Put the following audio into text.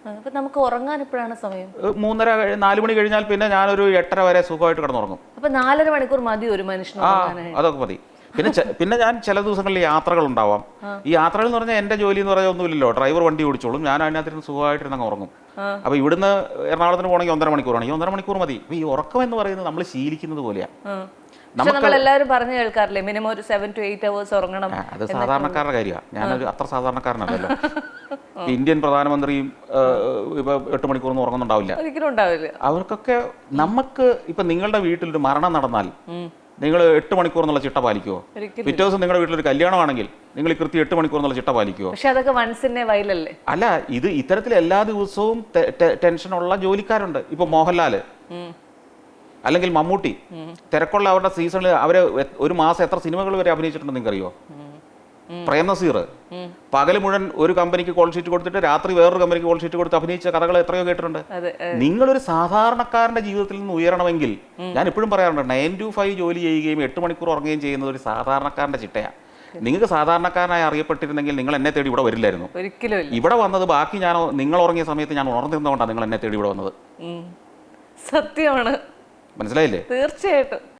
അപ്പൊ നമുക്ക് ഉറങ്ങാൻ എപ്പോഴാണ് സമയം? 4 മണി കഴിഞ്ഞാൽ പിന്നെ ഞാനൊരു 8:30 വരെ സുഖമായിട്ട് കിടന്നുറങ്ങും. അപ്പൊ 4.5 മണിക്കൂർ മതി ഒരു മനുഷ്യന്? അതൊക്കെ മതി. പിന്നെ ഞാൻ ചില ദിവസങ്ങളിൽ യാത്രകൾ ഉണ്ടാവാം. ഈ യാത്രകൾ എന്ന് പറഞ്ഞാൽ എന്റെ ജോലി എന്ന് പറഞ്ഞാൽ ഒന്നുമില്ലല്ലോ, ഡ്രൈവർ വണ്ടി ഓടിച്ചോളും, ഞാൻ അതിനകത്തിരുന്ന് സുഖമായിട്ടിരുന്ന് ഉറങ്ങും. അപ്പൊ ഇവിടുന്ന് എറണാകുളത്തിന് പോകണമെങ്കിൽ 1.5 മണിക്കൂറാണ്, ഈ 1.5 മണിക്കൂർ മതി. അപ്പൊ ഈ ഉറക്കം എന്ന് പറയുന്നത് നമ്മൾ ശീലിക്കുന്നത് പോലെയാണ്. നമ്മളെല്ലാവരും പറഞ്ഞു കേൾക്കാറില്ലേ, മിനിമം ഒരു 7 to 8 hours ഉറങ്ങണം. അത് സാധാരണക്കാരുടെ കാര്യമാണ്, ഞാനൊരു അത്ര സാധാരണക്കാരനല്ലല്ലോ. ഇന്ത്യൻ പ്രധാനമന്ത്രിയും ഇപ്പൊ 8 മണിക്കൂറൊന്നും ഉറങ്ങുന്നുണ്ടാവില്ല, ഒരിക്കലും ഉണ്ടാവില്ല. അവർക്കൊക്കെ നമുക്ക് ഇപ്പൊ നിങ്ങളുടെ വീട്ടിലൊരു മരണം നടന്നാൽ നിങ്ങൾ 8 മണിക്കൂർ എന്നുള്ള ചിട്ട പാലിക്കുമോ? പിറ്റേ ദിവസം നിങ്ങളുടെ വീട്ടിലൊരു കല്യാണമാണെങ്കിൽ നിങ്ങൾ കൃത്യം 8 മണിക്കൂർ എന്നുള്ള ചിട്ട പാലിക്കുമോ? പക്ഷെ അതൊക്കെ വൺസ് ഇൻ എ വൈൽ അല്ലേ? അല്ല, ഇത് ഇത്തരത്തിൽ എല്ലാ ദിവസവും ടെൻഷനുള്ള ജോലിക്കാരുണ്ട്. ഇപ്പൊ മോഹൻലാല് അല്ലെങ്കിൽ മമ്മൂട്ടി, തിരക്കുള്ള അവരുടെ സീസണിൽ അവര് ഒരു മാസം എത്ര സിനിമകൾ വരെ അഭിനയിച്ചിട്ടുണ്ടെന്ന് നിങ്ങൾക്കറിയോ? പ്രേം നസീർ പകല് മുഴുവൻ ഒരു കമ്പനിക്ക് കോൾ ഷീറ്റ് കൊടുത്തിട്ട് രാത്രി വേറൊരു കമ്പനിക്ക് കോൾ ഷീറ്റ് കൊടുത്ത് അഭിനയിച്ച കഥകൾ എത്രയോ കേട്ടിട്ടുണ്ട്. നിങ്ങളൊരു സാധാരണക്കാരന്റെ ജീവിതത്തിൽ നിന്ന് ഉയരണമെങ്കിൽ, ഞാൻ ഇപ്പോഴും പറയാറുണ്ട്, 9 to 5 ജോലി ചെയ്യുകയും 8 മണിക്കൂർ ഉറങ്ങുകയും ചെയ്യുന്നത് ഒരു സാധാരണക്കാരന്റെ ചിട്ടയാണ്. നിങ്ങൾക്ക് സാധാരണക്കാരനായി അറിയപ്പെട്ടിരുന്നെങ്കിൽ നിങ്ങൾ എന്നെ തേടി ഇവിടെ വരില്ലായിരുന്നു. ഒരിക്കലും ഇവിടെ വന്നത് ബാക്കി നിങ്ങൾ ഉറങ്ങിയ സമയത്ത് ഞാൻ ഉണർന്നിരുന്നതുകൊണ്ടാണ് നിങ്ങൾ എന്നെ തേടി ഇവിടെ വന്നത്. സത്യമാണ്, മനസ്സിലായില്ലേ? തീർച്ചയായിട്ടും.